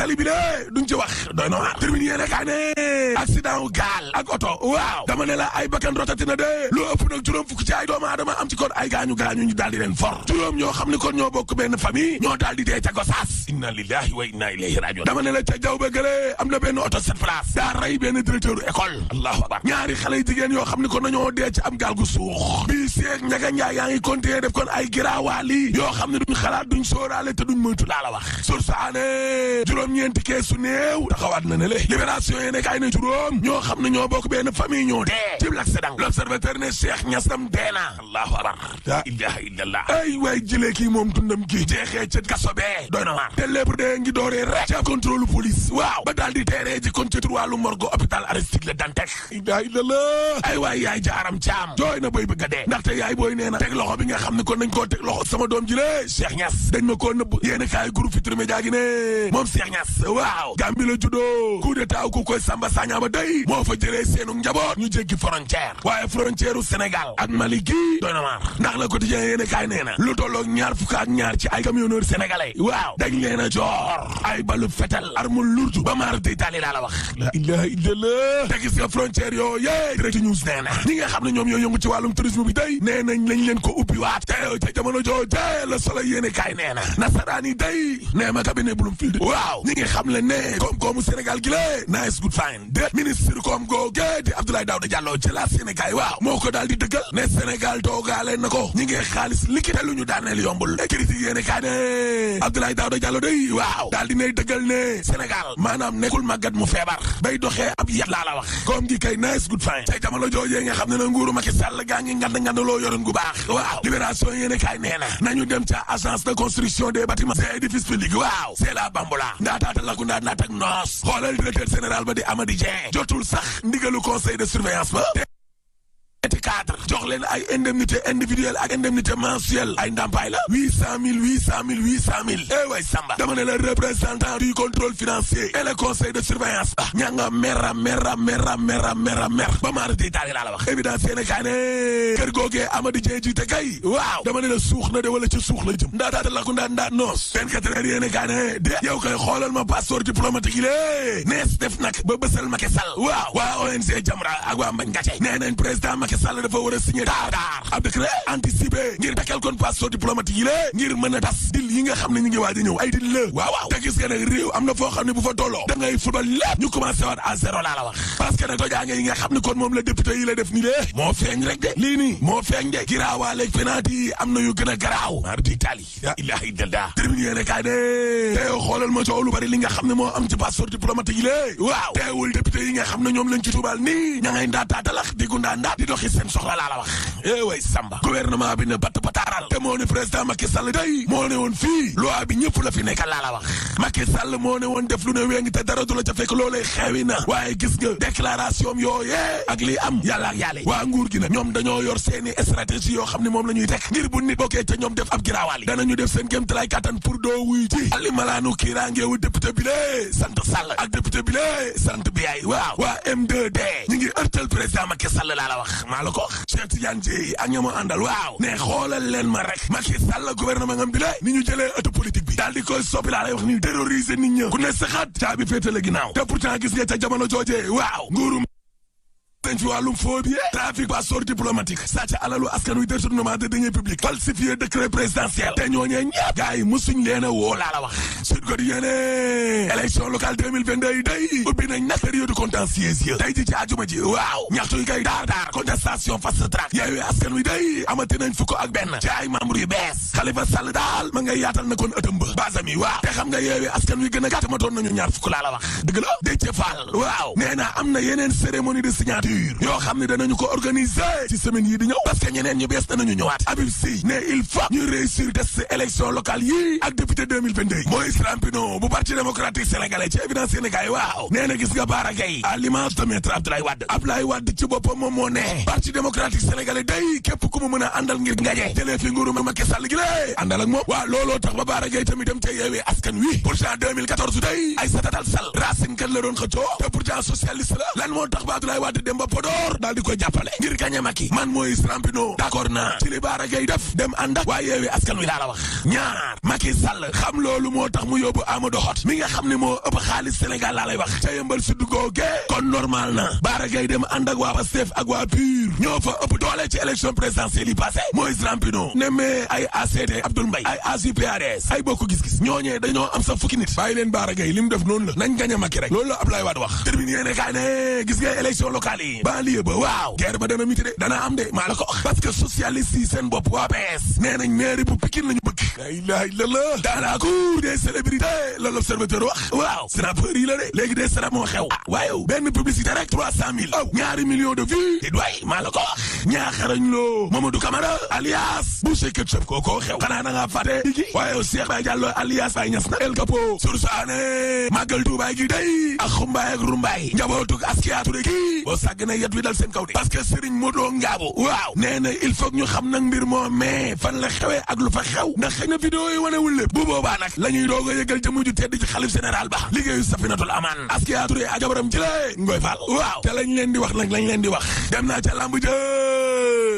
tali bi de duñ ci wax doy na waar termine yéene kaay ne accident wu gaal ak oto waaw dama ne la ay bakkan rotati na de lu ëpp nag juróom fukk ci ay doomu aadama am ci kon ay gaañu ñu daal di leen for juróom ñoo xam ne kon ñoo bokk benn famille ñoo daal di dee ca Gosaas inna lillahi wa inna ilayhi rajiun dama ne la ca jaw ba gële am na benn oto 7 places daa rey benn directeur école allahu akbar ñaari xale yu jigéen yoo xam ne kon nañoo dee ci am gaal gu suux bii seeg njaga njaay yaa ngi continuer def kon ay giraawaali yoo xam ne duñ xalaat duñ sóoraale te duñ moytu laa la wax sursaane juróom-ñeenti keesu néew taxawaat na ne le libération yi nekk ay na juróom ñoo xam ne ñoo bokk benn famille ñoo dee ci l'accident l'observateur ne Cheikh Niass tam dee na allahu akbar la ilaha illallah ay waay jëlee kii moom dundam gi jeexee ca kaso bee doy na waar te lépp de ngi dooree rek ca contrôle police waaw ba daal di teeree ji kon ci wàllu morgue hôpital Aristide Le Dantec ilaha illallah ay waay yaay jaaram caam jooy na boy bëgg a dee ndaxte yaay booy nee na teg loxo bi nga xam ne kon nañ koo teg loxo sama doom ji le Cheikh Niass dañ ma koo nëbb yéen kaay groupe Futurs Médias gi ne moom Cheikh Niass waaw Gambie la juddoo coup d'état ku koy Samba Sagna ba day moo fa jëlee seenu njaboot ñu jéggi frontière waaye frontière u Sénégal ak Mali gi doy na waar ndax la quotidien yéen kaay nee na lu tolloog ñaar fukk ak ñaar ci ay camionneurs sénégalais waaw dañ leen a joor ay balu fetal armul lourd ba maar day taali laa la wax la ilaha illallah te gis nga frontière yoo yee direct news nee na ñi nga xam ne ñoom ñoo yëngu ci wàllum tourisme bi day nee nañ lañ leen ko ubbi waat te jamono jooje la solo yéene kaay nee na nasaraan yi day nee ma cabinet Bloomfield waaw ñi ngi xam le ne koom-koomu Sénégal gi lée nice good fine de ministre koom googe di Abdoulaye Daouda Diallo ci la Sénégal waaw moo ko daal di dëggal ne Sénégal toogaale na ko ñi ngi xaalis liquide lu ñu daaneel yombul critique yéene kaay ne Abdoulaye Daouda Diallo day waaw daal di nay dëggal ne Sénégal maanaam nekkul màggat mu feebar bay doxee ab yat laa la wax koom gi kay nice good fine ca jamono joojee nga xam ne na nguuru Macky Sall gaa ngi ngandaloo yoroon gu baax waaw libération yéene kaay nee na nañu dem ca agence de construction des bâtiments et édifices publics waaw c'est la bambola ndaataata laku ndaat ak noos xoolal directeur général ba di Amady Dieng jotul sax ndigalu conseil de surveillance ba cadre jox leen ay indemnité individuelle ak indemnité mensuelle ay ndàmpaay la 800 000 way Samba dama ne la représentant du contrôle financier et le conseil de surveillance ña nga mer ba maara di taali laa la wax évidence yéene kaa ne kër googee Amady Dieng jiite kay waaw dama ne la suux na de wala ci suux la jëm ndaataata laku ndaat noos 24 heures yéene kaa ne de yow koy xoolal ma passeport diplomatique yi lée nees def nag ba bësal Macky Sall waaw waa ONG Jamra ak waa Mbañ Gàcce nee nañ président Macky Sall dafa war a signé daar ab décret anticipé ngir dakkal kon passeport diplomatique yi lée ngir mën a tas dil yi nga xam ne ñu ngi waaj a ñëw ay dil la waaw te gis nga nag réew am na foo xam ne bu fa tolloo da ngay football lépp ñu commencé waat à zéro laa la wax parce que nag tojaange yi nga xam ne kon moom la député yi la def ni lée moo feeñ rek de lii nii moo feeñ de giraawaaleeg penalty yi am na yu gën a garaaw mar di tali la ilaha illallah termine yéene kaay de te xoolal ma coow lu bari li nga xam ne moo am ci passeport diplomatique yi lée waaw teewul député yi nga xam ne ñoom lañ ci tuubal nii ña ngay ndaataatalax di gundaa ndaat di doxi seen soxla laa la wax way Samba gouvernement bi ne batt pataaral te moo ne président Macky Sall day moo ne woon fii loi bi ñëpp la fi nekkal laa la wax Macky Sall moo ne woon def lu ne wéngi te dara du la ca fekk loolee xewi na waaye gis nga déclaration yooyee ak li am yàlla ak yàlla waa nguur gi nag ñoom dañoo yor seeni stratégie yoo xam ne moom la ñuy teg ngir bu nit bokkee ca ñoom def ab giraawaali danañu def seen kéemtalaay kattan pour doo wuy ci ali malaanu kiiraangeewu député bi lee sant Sall ak député bi lee sant Biaye waaw waa M2D ñi ngi ërtal président Macky Sall laa la wax maa la ko Cheikh Tidiane Dièye ak ñama àndal waaw ne xoolal leen ma rek Macky Sall gouvernement ngam bi la ni ñu jëlee ëtt politique bi daal di koy soppi laa lay wax ni terroriser nit ñi ku ne saxaat caabi féetale ginnaaw te pourtant gis nga ca jamono jooje waaw nguuru dañ fi wàllum phobie trafic passeport diplomatique sàcc alalu askan wi détournement de deniers publics falsifié décret présidentiel te ñooñee ñëpp gars yi musuñ leen a woo laa la wax Sud Quotidien élection locale 2022 yi day ubbi nañ nag période contentieuse yi tey ji ci àjjuma ji waaw ñaxtu yi kay daar contestation fast track yeewi askan wi day amati nañ fukk ak benn ci ay membre yu bees Khalifa Sall daal ma ngay yaatal na kon ëtëm ba basam yi waaw te xam nga yeewi askan wi gën a gàtt ma doon nañu ñaar fukk laa la wax dëgg la Déthié Fall waaw nee na am na yeneen cérémonie de signature yoo xam ne danañu ko organiser ci semaine yi di ñëw parce que ñeneen ñu bees danañu ñëwaat Habib Sy ne il faut ñu réussir des élections locales yi ak député 2022 Moïse Rampino bu parti démocratique sénégalais ci évidence Sénégal waaw nee na gis nga Bara Gaye à l'image de maître Abdoulaye Wade ci boppam moom moo ne parti démocratique sénégalais day képp ku mu mën a àndal ngir ngañe jëlee fi nguuru Macky Sall gi la de àndal ak moom waaw looloo tax ba Bara Gaye tamit dem ca Yewwi Askan Wi pourtant 2014 day Aïssata Tall Sall Racine Kane la doon xëccoo te pourtant socialiste la lan moo tax ba Abdoulaye Wade dem ba Podor daal di koy jàppale ngir gañe Macky man mooy Rampino d'accord naa ci li Bara Gaye def dem ànd ak waa Yewwi Askan Wi laa la wax ñaar Macky Sall xam loolu moo tax mu yóbbu Amadou Hott mi nga xam ne moo ëpp xaalis Sénégal laa lay wax ca Yeumbeul Sud googe kon normal na Bara Gaye dem ànd ak waa Pastef ak waa PUR ñoo fa ëpp doole ci élection présidentielle yi passé mooy Rampino ne mais ay ACD Abdoul Mbaye ay AJ/PADS ay bokk gis-gis ñooñee dañoo am sax fukki nit bàyyi leen Bara Gaye li mu def noonu la nañ gañ a Macky rek loolu la Abdoulaye Wade wax terminé yéene kaay ne gis nga élection locale yi banlieue ba waaw guerre ba dana miti de dana am de maa la ko wax parce que socialiste yi seen bopp waa PS nee nañ mairie bu Pikine lañu bëgg la ilaha illallah dans la cour des célébrités la l'observateur wax waaw snapeur yi la de léegi des snap moo xew waaye benn publicité rek 300 000 ñaari millions de vues te doy maa la ko wax ñaaxarañ loo Mamadou Camara alias Boucher Ketchup kookoo xew xanaa da ngaa fàtte digi waaye Cheikh Baye Diallo alias Baye Niass na El Capo source ané màggal Tuubaay gi day ak xumbaay ak rumbaay njabootug Askia Touré gi boo sàgg na yet wi dal seen kaw de parce que Serigne Modou Ngabou waaw nee na il faut ñu xam nag mbir moo mais fan la xewee ak lu fa xew ndax xëy na vidéo yi wanewul lépp bu boobaa nag la ñuy doog a yëgal jëmu ju tedd ci xalif général ba liggéeyu Safinatul Aman Askia Touré ajabaram ci la Ngoy Fall waaw te lañ leen di wax nag lañ leen di wax dem naa ca lamb ja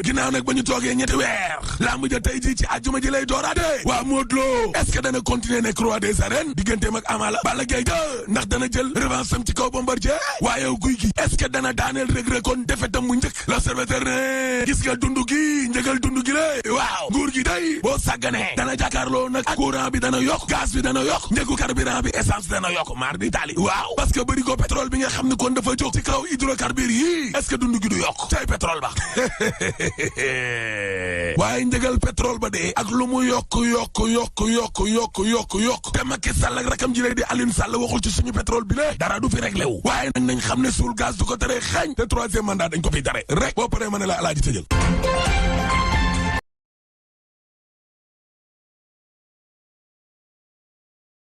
ginnaaw nag ba ñu toogee ñetti weer lamb ja tey ji ci àjjuma ji lay dooraade waa Modou Lo est-ce que dana continuer nekk roi des arènes digganteem ak Ama la Balla Gaye ndax dana jël revanche am ci kaw Bombardier waaye guy gi est-ce que dana daaneel Reug Reug kon defetam mu njëkk l'observateur ne gis nga dundu gi njëgal dundu gi la waaw nguur gi day boo sàgganee dana jàkkaarloo nag ak courant bi dana yokk gaz bi dana yokk njëgu carburant bi essence dana yokk maar di taali waaw parce que bëri ko pétrole bi nga xam ne kon dafa jóg ci kaw hydrocarbures yi est-ce que dundu gi du yokk cay pétrole ba waaye njëgal pétrole ba dee ak lu mu yokk te Macky Sall ak rakam ji lay di Alioune Sall waxul ci suñu pétrole bi le dara du fi réglé wu waaye nag nañ xam ne suul gaz du ko tere xañ te troisième mandat dañ ko fi tere rek boo paree ma ne la alaaji tëjël